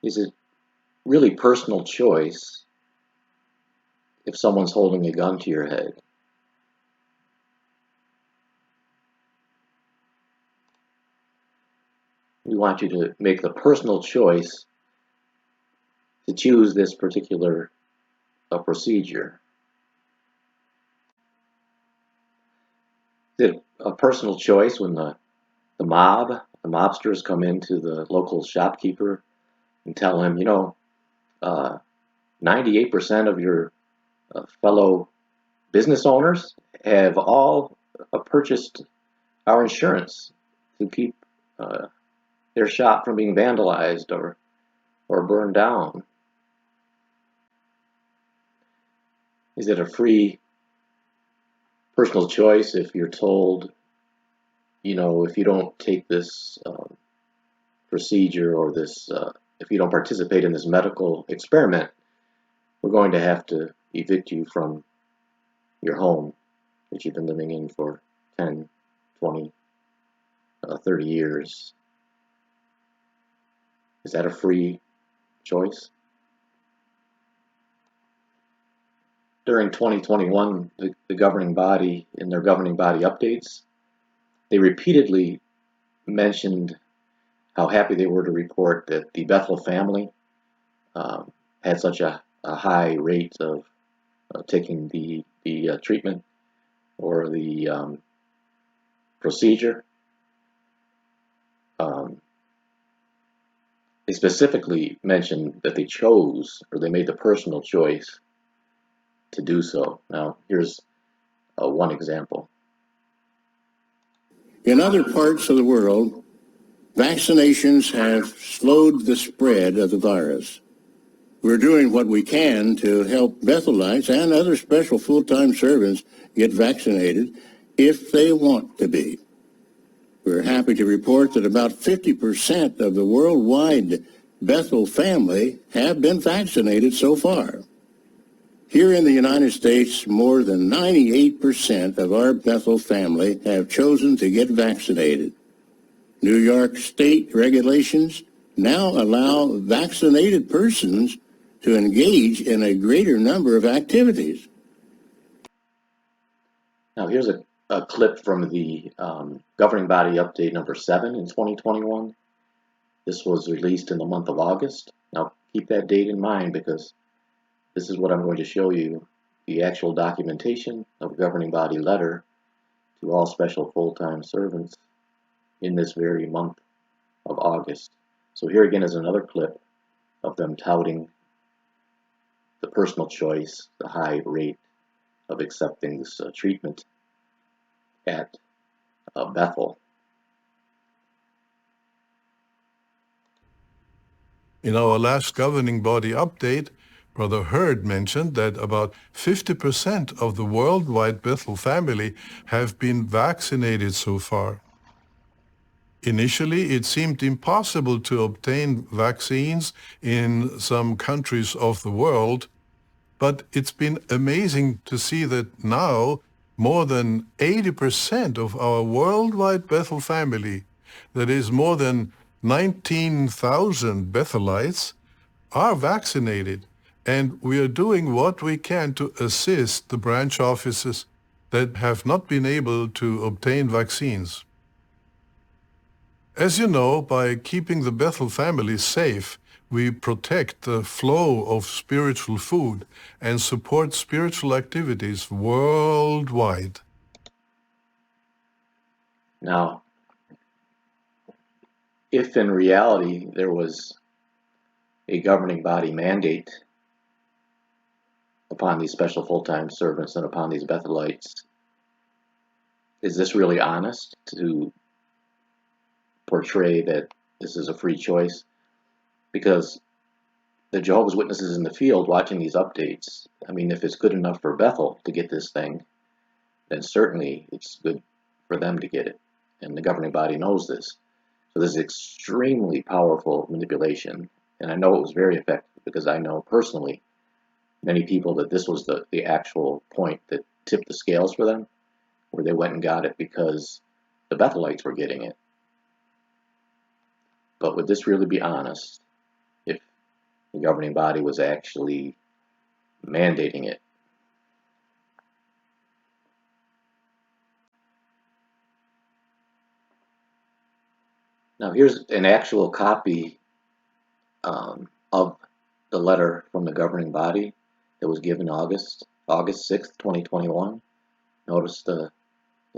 Is it really personal choice if someone's holding a gun to your head? We want you to make the personal choice to choose this particular procedure. Is it a personal choice when the mobsters come into the local shopkeeper and tell him, 98% of your fellow business owners have all purchased our insurance to keep their shop from being vandalized or burned down? Is it a free personal choice if you're told, if you don't take this procedure or this, if you don't participate in this medical experiment, we're going to have to evict you from your home that you've been living in for 10, 20, 30 years? Is that a free choice? During 2021, the governing body, in their governing body updates, they repeatedly mentioned how happy they were to report that the Bethel family had such a high rate of taking the treatment or the procedure. They specifically mentioned that they chose, or they made the personal choice to do so. Now, here's one example. In other parts of the world, vaccinations have slowed the spread of the virus. We're doing what we can to help Bethelites and other special full-time servants get vaccinated if they want to be. We're happy to report that about 50% of the worldwide Bethel family have been vaccinated so far. Here in the United States, more than 98% of our Bethel family have chosen to get vaccinated. New York state regulations now allow vaccinated persons to engage in a greater number of activities. Now here's a clip from the governing body update number 7 in 2021. This was released in the month of August. Now keep that date in mind, because this is what I'm going to show you, the actual documentation of governing body letter to all special full-time servants in this very month of August. So here again is another clip of them touting the personal choice, the high rate of accepting this treatment at Bethel. In our last governing body update, Brother Hurd mentioned that about 50% of the worldwide Bethel family have been vaccinated so far. Initially, it seemed impossible to obtain vaccines in some countries of the world, but it's been amazing to see that now more than 80% of our worldwide Bethel family, that is more than 19,000 Bethelites, are vaccinated, and we are doing what we can to assist the branch offices that have not been able to obtain vaccines. As you know, by keeping the Bethel family safe, we protect the flow of spiritual food and support spiritual activities worldwide. Now, if in reality there was a governing body mandate upon these special full-time servants and upon these Bethelites, is this really honest to portray that this is a free choice? Because the Jehovah's Witnesses in the field watching these updates, I mean, if it's good enough for Bethel to get this thing, then certainly it's good for them to get it. And the governing body knows this. So this is extremely powerful manipulation. And I know it was very effective, because I know personally many people that this was the actual point that tipped the scales for them, where they went and got it because the Bethelites were getting it. But would this really be honest if the governing body was actually mandating it. Now here's an actual copy of the letter from the governing body that was given August 6th, 2021. Notice the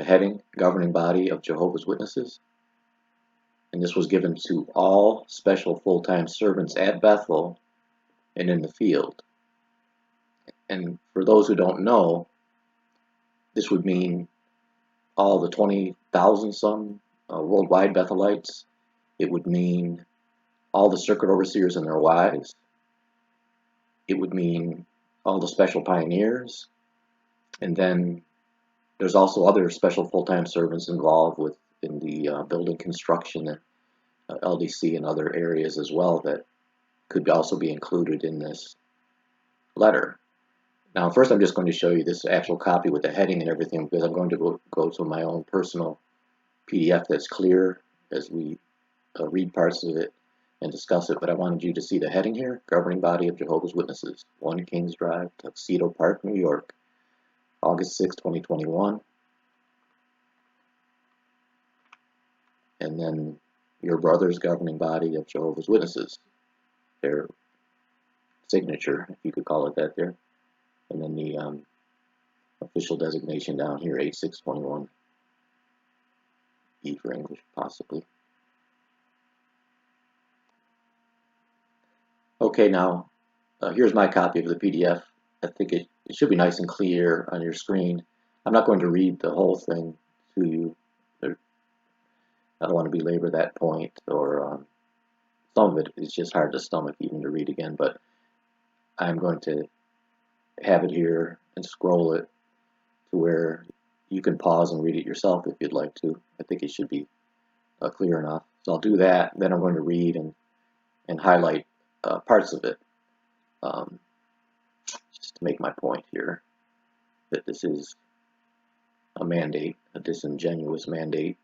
heading, Governing Body of Jehovah's Witnesses. And this was given to all special full-time servants at Bethel and in the field. And for those who don't know, this would mean all the 20,000 some worldwide Bethelites. It would mean all the circuit overseers and their wives. It would mean all the special pioneers. And then there's also other special full-time servants involved in the building construction, LDC, and other areas as well that could also be included in this letter. Now, first I'm just going to show you this actual copy with the heading and everything, because I'm going to go to my own personal PDF that's clear as we read parts of it and discuss it. But I wanted you to see the heading here, Governing Body of Jehovah's Witnesses, 1 Kings Drive, Tuxedo Park, New York, August 6, 2021. And then your brother's Governing Body of Jehovah's Witnesses, their signature, if you could call it that there. And then the official designation down here, 8621, E for English, possibly. Okay, now here's my copy of the PDF. I think it should be nice and clear on your screen. I'm not going to read the whole thing to you. I don't want to belabor that point, or some of it is just hard to stomach even to read again, but I'm going to have it here and scroll it to where you can pause and read it yourself if you'd like to. I think it should be clear enough. So I'll do that, then I'm going to read and highlight parts of it, just to make my point here that this is a mandate, a disingenuous mandate,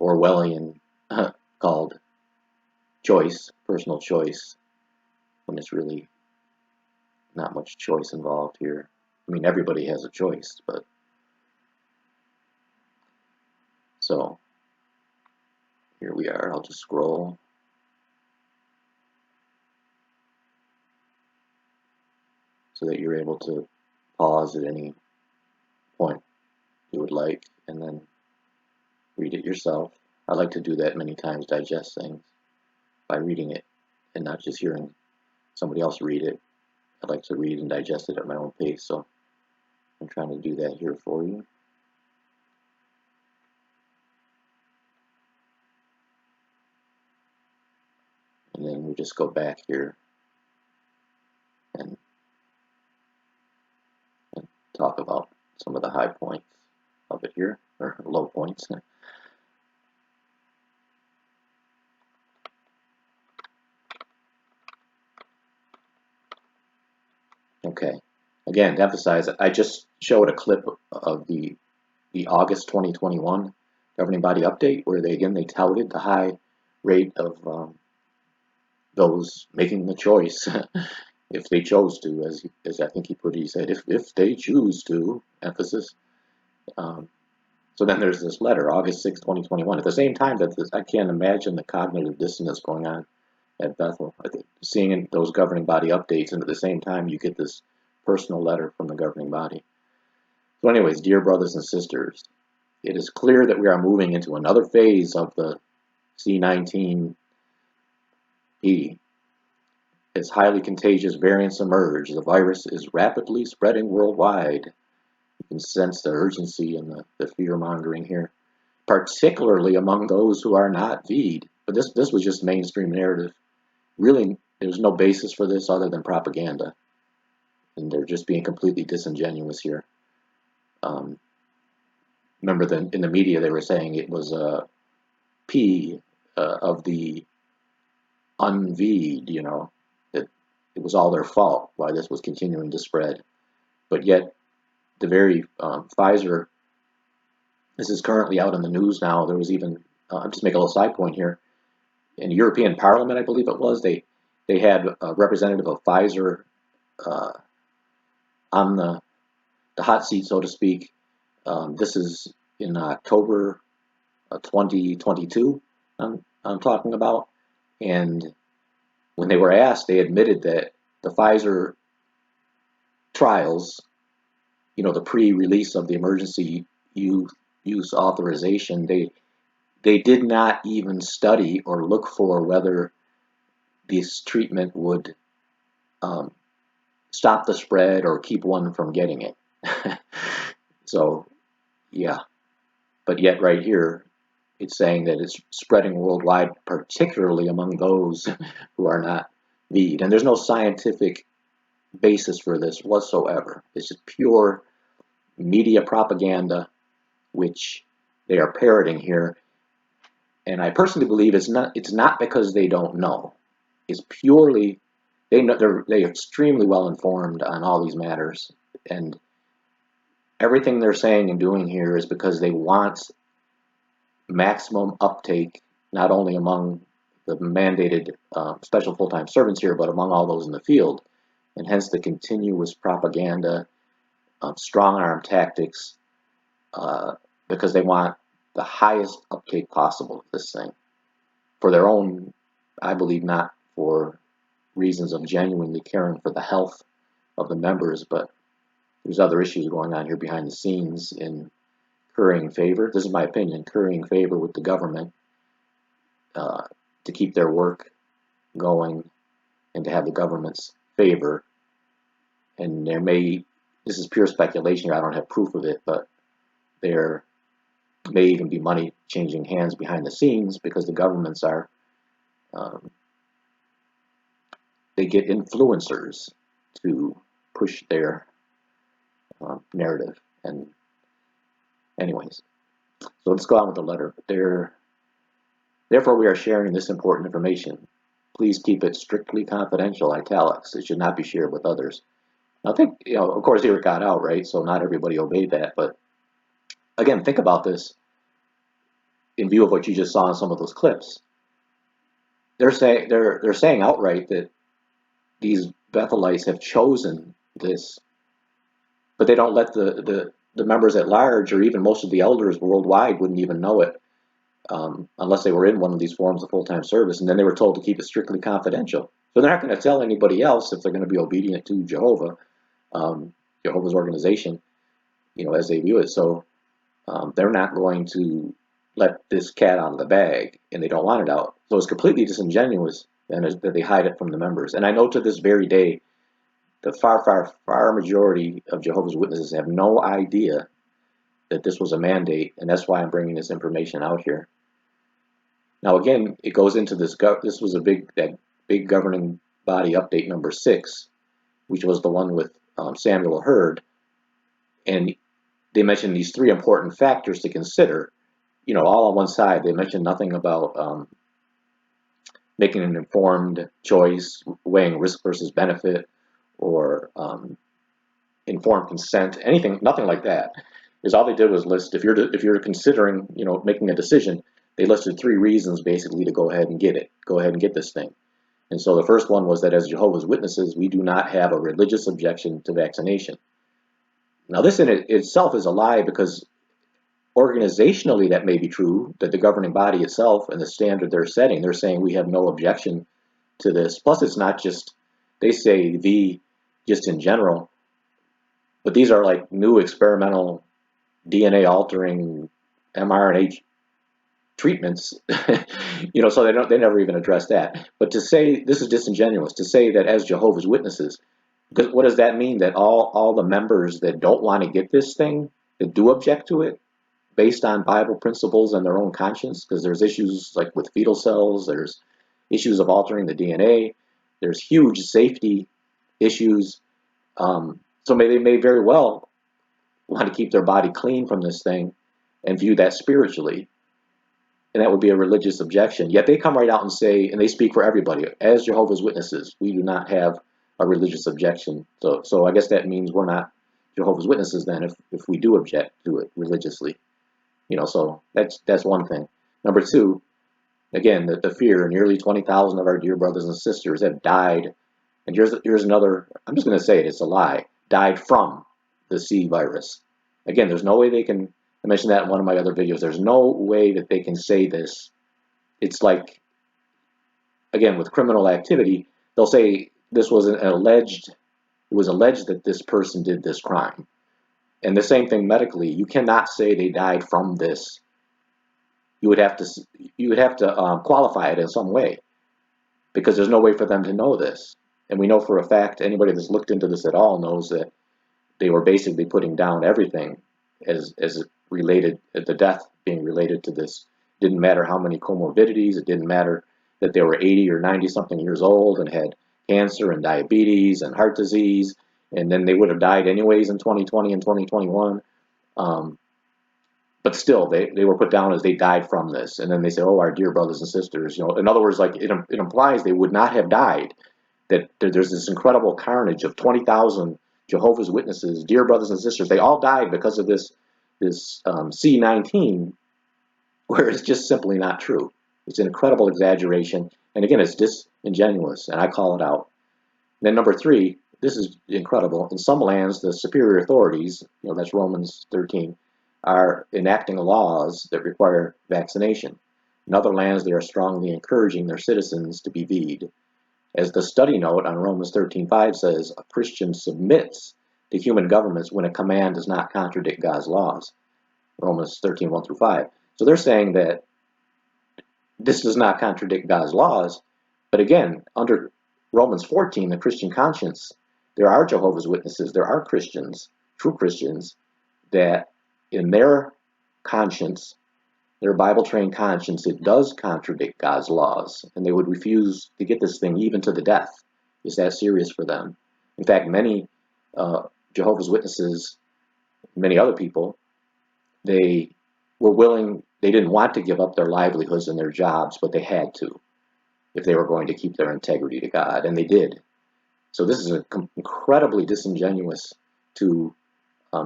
Orwellian, called choice, personal choice, when it's really not much choice involved here. I mean, everybody has a choice, but so here we are. I'll just scroll. So that you're able to pause at any point you would like and then read it yourself. I like to do that many times, digest things by reading it and not just hearing somebody else read it. I like to read and digest it at my own pace, so I'm trying to do that here for you. And then we just go back here and talk about some of the high points of it here, or low points. Okay, again, to emphasize, I just showed a clip of the August 2021 governing body update where they touted the high rate of those making the choice if they chose to, as I think he said, if they choose to, emphasis. So then there's this letter, August 6, 2021. At the same time, I can't imagine the cognitive dissonance going on at Bethel. Seeing those governing body updates, and at the same time, you get this personal letter from the governing body. So anyways, dear brothers and sisters, it is clear that we are moving into another phase of the C19P. As highly contagious variants emerge, the virus is rapidly spreading worldwide. You can sense the urgency and the fear-mongering here, particularly among those who are not V'd. But this was just mainstream narrative. Really, there's no basis for this other than propaganda. And they're just being completely disingenuous here. Remember, in the media, they were saying it was a P of the unV'd, that it was all their fault why this was continuing to spread. But yet, the very Pfizer, this is currently out in the news now. There was even, I'll just make a little side point here. In the European Parliament, I believe it was, they they had a representative of Pfizer on the hot seat, so to speak. This is in October 2022. I'm talking about, and when they were asked, they admitted that the Pfizer trials, the pre-release of the emergency use authorization, they did not even study or look for whether this treatment would stop the spread or keep one from getting it. So, yeah. But yet right here, it's saying that it's spreading worldwide, particularly among those who are not VE'd. And there's no scientific basis for this whatsoever. It's just pure media propaganda, which they are parroting here. And I personally believe it's not because they don't know. It's purely they're extremely well informed on all these matters, and everything they're saying and doing here is because they want maximum uptake, not only among the mandated special full-time servants here, but among all those in the field, and hence the continuous propaganda, strong arm tactics, because they want the highest uptake possible of this thing for their own, I believe, not for reasons of genuinely caring for the health of the members, but there's other issues going on here behind the scenes in currying favor. This is my opinion, currying favor with the government to keep their work going and to have the government's favor. And this is pure speculation here, I don't have proof of it, but there may even be money changing hands behind the scenes because the governments are, they get influencers to push their narrative. And anyways, so let's go on with the letter. Therefore, we are sharing this important information. Please keep it strictly confidential, italics. It should not be shared with others. Now, of course, here it got out, right? So not everybody obeyed that. But again, think about this in view of what you just saw in some of those clips. They're saying outright that these Bethelites have chosen this, but they don't let the members at large, or even most of the elders worldwide, wouldn't even know it unless they were in one of these forms of full-time service, and then they were told to keep it strictly confidential. So they're not going to tell anybody else if they're going to be obedient to Jehovah, Jehovah's organization, as they view it. So they're not going to let this cat out of the bag, and they don't want it out. So it's completely disingenuous that they hide it from the members. And I know to this very day, the far majority of Jehovah's Witnesses have no idea that this was a mandate, and that's why I'm bringing this information out here. Now, again, it goes into this. This was that big governing body update number 6, which was the one with Samuel Hurd, and they mentioned these 3 important factors to consider. All on one side. They mentioned nothing about making an informed choice, weighing risk versus benefit, or informed consent. Nothing like that. Is all they did was list, if you're considering, making a decision, they listed 3 reasons basically to go ahead and get it. Go ahead and get this thing. And so the first one was that as Jehovah's Witnesses, we do not have a religious objection to vaccination. Now, this in itself is a lie, because organizationally that may be true, that the governing body itself and the standard they're setting, they're saying we have no objection to this. Plus, it's not just, they say just in general, but these are like new experimental DNA altering mRNA treatments, so they never even address that. But to say this is disingenuous, to say that as Jehovah's Witnesses, because what does that mean? That all the members that don't want to get this thing, that do object to it, based on Bible principles and their own conscience, because there's issues like with fetal cells, there's issues of altering the DNA, there's huge safety issues. So they may very well want to keep their body clean from this thing and view that spiritually. And that would be a religious objection. Yet they come right out and say, and they speak for everybody, as Jehovah's Witnesses, we do not have a religious objection. So I guess that means we're not Jehovah's Witnesses then, if we do object to it religiously. So that's one thing. Number 2, Again, the fear, nearly 20,000 of our dear brothers and sisters have died. And here's another, I'm just going to say it, it's a lie, died from the C virus. Again, there's no way they can, I mentioned that in one of my other videos, there's no way that they can say this. It's like, again, with criminal activity, they'll say this was it was alleged that this person did this crime. And the same thing medically, you cannot say they died from this. You would have to qualify it in some way, because there's no way for them to know this. And we know for a fact, anybody that's looked into this at all knows that they were basically putting down everything as related, the death being related to this. It didn't matter how many comorbidities. It didn't matter that they were 80 or 90 something years old and had cancer and diabetes and heart disease, and then they would have died anyways in 2020 and 2021. But still, they were put down as they died from this. And then they say, oh, our dear brothers and sisters. In other words, like it implies they would not have died. That there's this incredible carnage of 20,000 Jehovah's Witnesses, dear brothers and sisters. They all died because of this C-19, where it's just simply not true. It's an incredible exaggeration. And again, it's disingenuous, and I call it out. And then number three, this is incredible. In some lands, the superior authorities, that's Romans 13, are enacting laws that require vaccination. In other lands, they are strongly encouraging their citizens to be V'd. As the study note on Romans 13:5 says, a Christian submits to human governments when a command does not contradict God's laws. Romans 13:1 through 5. So they're saying that this does not contradict God's laws. But again, under Romans 14, the Christian conscience, there are Jehovah's Witnesses, there are Christians, true Christians, that in their conscience, their Bible-trained conscience, it does contradict God's laws, and they would refuse to get this thing even to the death. It's that serious for them. In fact, many Jehovah's Witnesses, many other people, they were willing, they didn't want to give up their livelihoods and their jobs, but they had to if they were going to keep their integrity to God, and they did. So this is incredibly disingenuous to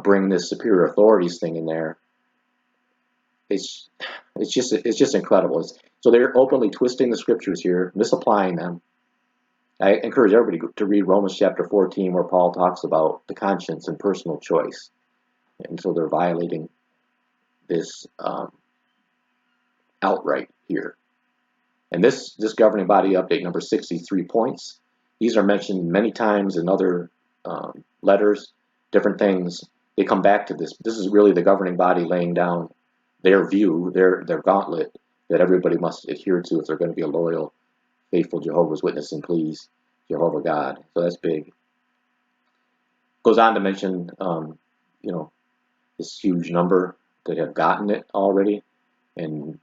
bring this superior authorities thing in there. It's just incredible. So they're openly twisting the scriptures here, misapplying them. I encourage everybody to read Romans chapter 14, where Paul talks about the conscience and personal choice. And so they're violating this outright here. And this governing body update number 63 points. These are mentioned many times in other letters, different things. They come back to this. This is really the governing body laying down their view, their gauntlet that everybody must adhere to if they're going to be a loyal, faithful Jehovah's Witness and please Jehovah God. So that's big. Goes on to mention, this huge number that have gotten it already, and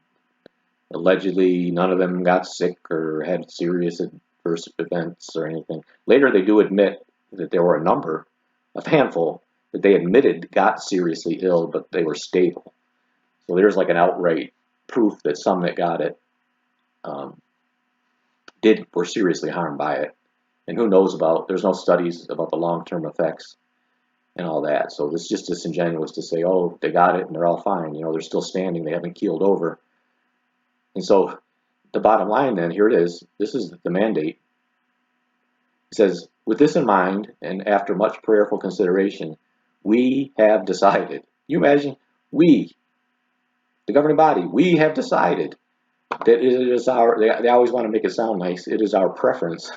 allegedly none of them got sick or had serious adverse events or anything. Later, they do admit that there were a handful that they admitted got seriously ill, but they were stable. So there's like an outright proof that some that got it were seriously harmed by it. And who knows there's no studies about the long-term effects and all that. So it's just disingenuous to say, oh, they got it and they're all fine. They're still standing. They haven't keeled over. And so the bottom line then, here it is. This is the mandate. It says, with this in mind, and after much prayerful consideration, we have decided. You imagine? We, the governing body, we have decided that it is they always want to make it sound nice, it is our preference.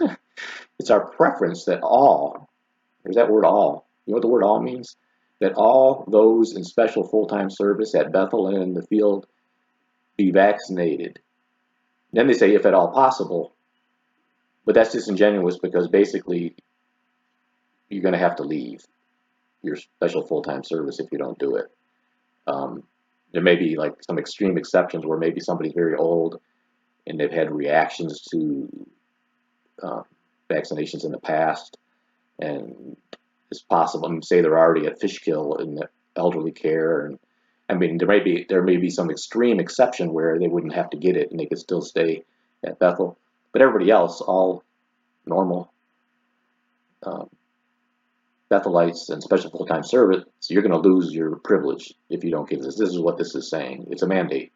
It's our preference that all, there's that word all. You know what the word all means? That all those in special full-time service at Bethel and in the field be vaccinated. Then they say, if at all possible, but that's disingenuous because basically you're going to have to leave your special full-time service if you don't do it. There may be like some extreme exceptions where maybe somebody's very old and they've had reactions to vaccinations in the past, and it's possible. Say they're already at Fishkill in the elderly care, and there may be some extreme exception where they wouldn't have to get it and they could still stay at Bethel. But everybody else, all normal Bethelites and special full-time service, you're going to lose your privilege if you don't get this. This is what this is saying. It's a mandate.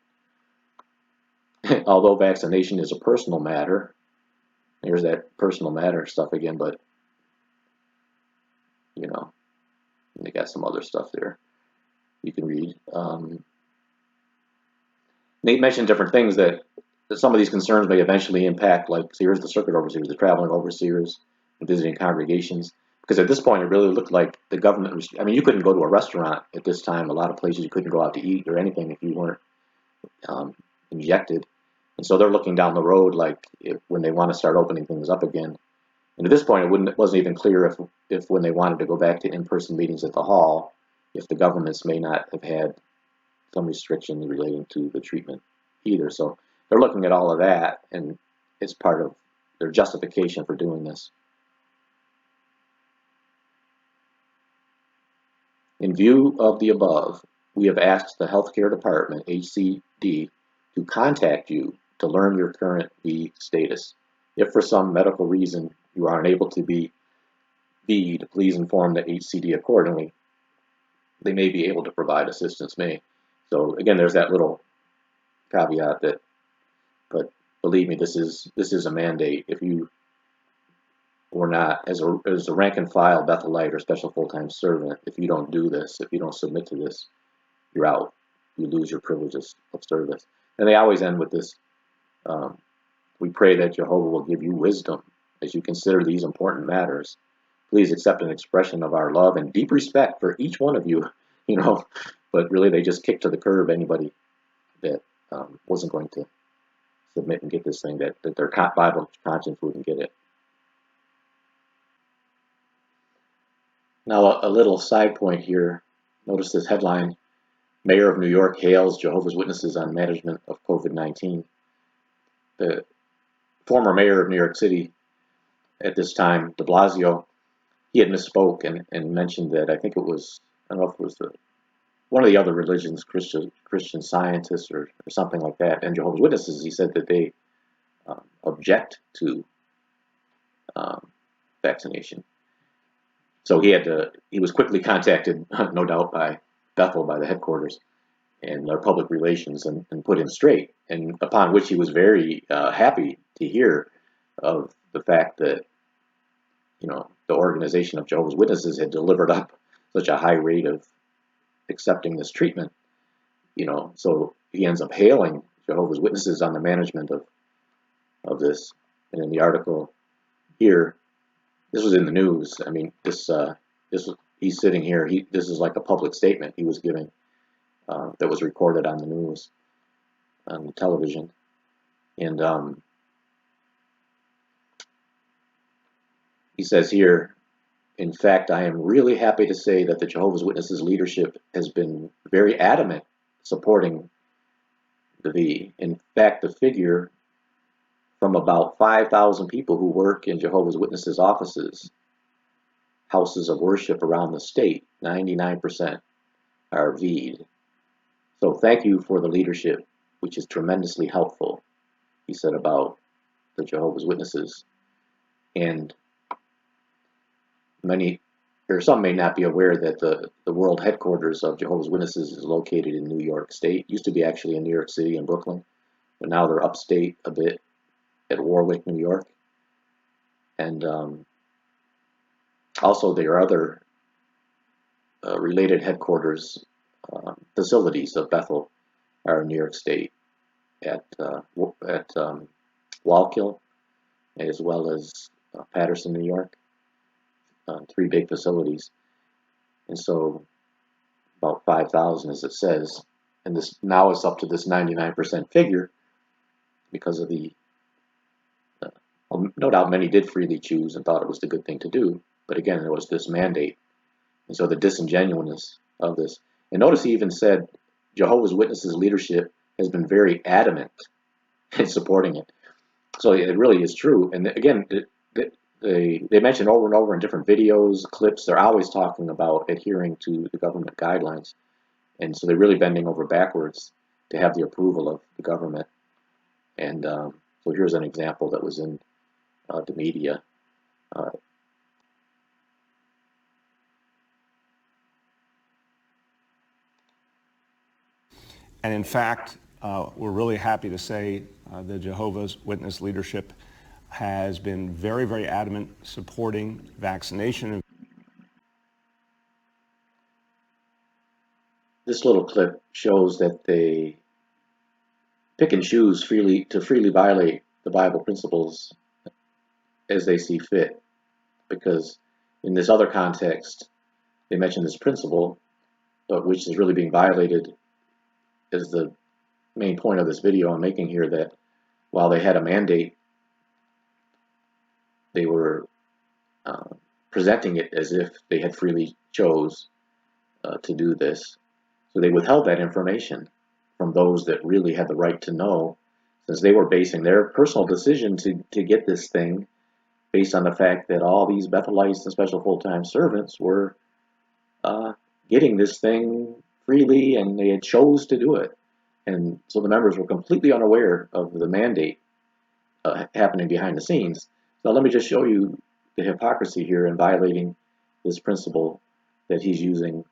although vaccination is a personal matter, there's that personal matter stuff again, but, you know, they got some other stuff there you can read. Nate mentioned different things that some of these concerns may eventually impact, like, so here's the circuit overseers, the traveling overseers, and visiting congregations. Because at this point, it really looked like the government was, I mean, you couldn't go to a restaurant at this time. A lot of places you couldn't go out to eat or anything if you weren't injected. And so they're looking down the road, like, when they want to start opening things up again. And at this point, it wasn't even clear if when they wanted to go back to in-person meetings at the hall, if the governments may not have had some restrictions relating to the treatment either. So they're looking at all of that, and it's part of their justification for doing this. In view of the above, we have asked the Healthcare Department, HCD, to contact you to learn your current V status. If for some medical reason you are unable to be V'd, please inform the HCD accordingly. They may be able to provide assistance. So again, there's that little caveat that, but believe me, this is a mandate. If you were not, as a rank and file Bethelite or special full-time servant, if you don't do this, if you don't submit to this, you're out. You lose your privileges of service. And they always end with this, we pray that Jehovah will give you wisdom as you consider these important matters. Please accept an expression of our love and deep respect for each one of you, but really they just kicked to the curb anybody that wasn't going to submit and get this thing, that their Bible conscience wouldn't get it. Now, a little side point here. Notice this headline: Mayor of New York hails Jehovah's Witnesses on management of COVID-19. The former mayor of New York City at this time, de Blasio, he had misspoke and mentioned that, I think it was, I don't know if it was one of the other religions, Christian Scientists or something like that, and Jehovah's Witnesses, he said that they object to vaccination. So he was quickly contacted, no doubt, by Bethel, by the headquarters and their public relations, and put him straight. And upon which he was very happy to hear of the fact that, the organization of Jehovah's Witnesses had delivered up such a high rate of accepting this treatment. So he ends up hailing Jehovah's Witnesses on the management of this. And in the article here, this was in the news. I mean, he's sitting here. This is like a public statement he was giving that was recorded on the news, on the television. And he says here, in fact, I am really happy to say that the Jehovah's Witnesses leadership has been very adamant supporting the V. In fact, the figure from about 5,000 people who work in Jehovah's Witnesses offices, houses of worship around the state, 99% are V'd. So thank you for the leadership, which is tremendously helpful, he said about the Jehovah's Witnesses. And some may not be aware that the world headquarters of Jehovah's Witnesses is located in New York State. It used to be actually in New York City and Brooklyn, but now they're upstate a bit at Warwick, New York. And also there are other related headquarters, facilities of Bethel are in New York State at Wallkill, as well as Patterson, New York. 3 big facilities. And so about 5,000, as it says, and this now is up to this 99% figure because of the no doubt many did freely choose and thought it was the good thing to do, but again, there was this mandate. And so the disingenuousness of this. And notice he even said Jehovah's Witnesses leadership has been very adamant in supporting it. So it really is true. And again, they mention over and over in different videos, clips, they're always talking about adhering to the government guidelines. And so they're really bending over backwards to have the approval of the government. And so here's an example that was in the media. And in fact, We're really happy to say the Jehovah's Witness leadership has been very, very adamant supporting vaccination. This little clip shows that they pick and choose freely violate the Bible principles as they see fit, because in this other context they mention this principle, but which is really being violated is the main point of this video I'm making here, that while they had a mandate, they were presenting it as if they had freely chose to do this. So they withheld that information from those that really had the right to know, since they were basing their personal decision to get this thing based on the fact that all these Bethelites and special full-time servants were getting this thing freely, and they had chose to do it. And so the members were completely unaware of the mandate happening behind the scenes. So let me just show you the hypocrisy here in violating this principle that he's using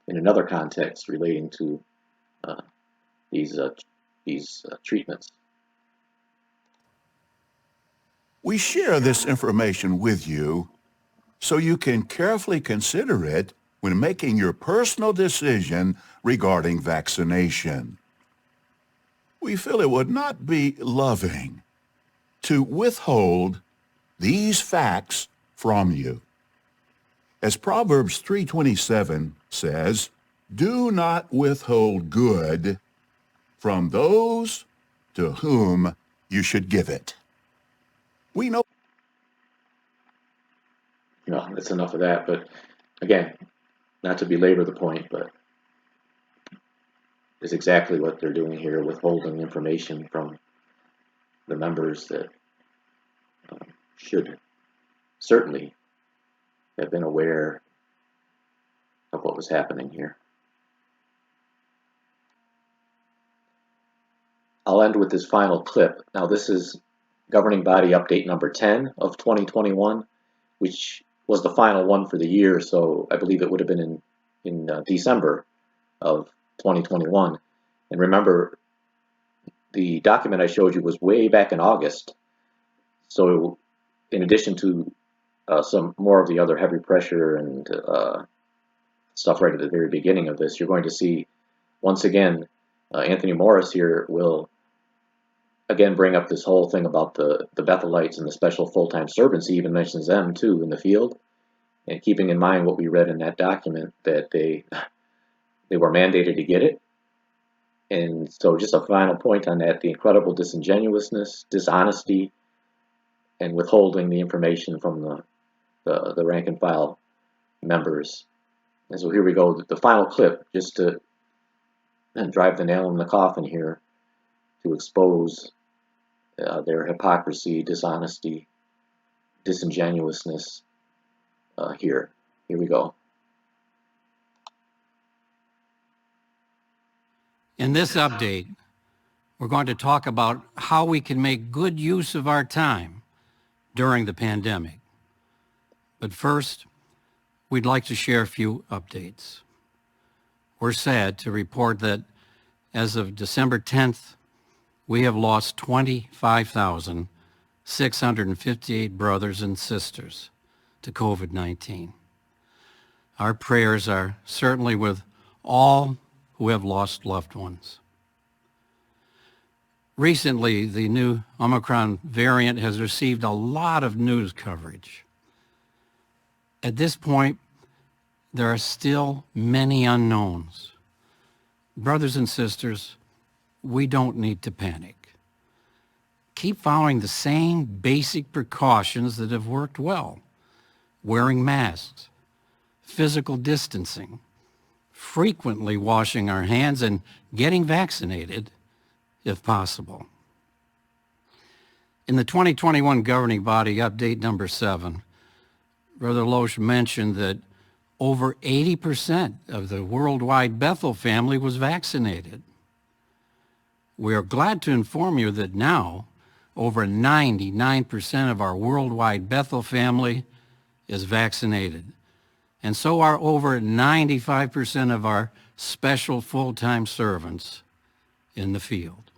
in another context relating to these treatments. We share this information with you so you can carefully consider it when making your personal decision regarding vaccination. We feel it would not be loving to withhold these facts from you. As Proverbs 3:27 says, do not withhold good from those to whom you should give it. We know. That's enough of that. But again, not to belabor the point, but is exactly what they're doing here, withholding information from the members that should certainly have been aware of what was happening here. I'll end with this final clip. Now, this is Governing Body Update number 10 of 2021, which was the final one for the year, so I believe it would have been in December of 2021. And remember, the document I showed you was way back in August. So in addition to some more of the other heavy pressure and stuff right at the very beginning of this, you're going to see, once again, Anthony Morris here will again bring up this whole thing about the Bethelites and the special full-time servants. He even mentions them too in the field, and keeping in mind what we read in that document, that they were mandated to get it. And so just a final point on that, the incredible disingenuousness, dishonesty, and withholding the information from the rank and file members. And so here we go, the final clip, just to drive the nail in the coffin here, to expose their hypocrisy, dishonesty, disingenuousness here. Here we go. In this update, we're going to talk about how we can make good use of our time during the pandemic. But first, we'd like to share a few updates. We're sad to report that as of December 10th, we have lost 25,658 brothers and sisters to COVID-19. Our prayers are certainly with all who have lost loved ones. Recently, the new Omicron variant has received a lot of news coverage. At this point, there are still many unknowns. Brothers and sisters, we don't need to panic. Keep following the same basic precautions that have worked well: wearing masks, physical distancing, frequently washing our hands, and getting vaccinated if possible. In the 2021 Governing Body Update number 7, Brother Loesch mentioned that over 80% of the worldwide Bethel family was vaccinated. We are glad to inform you that now over 99% of our worldwide Bethel family is vaccinated, and so are over 95% of our special full-time servants in the field.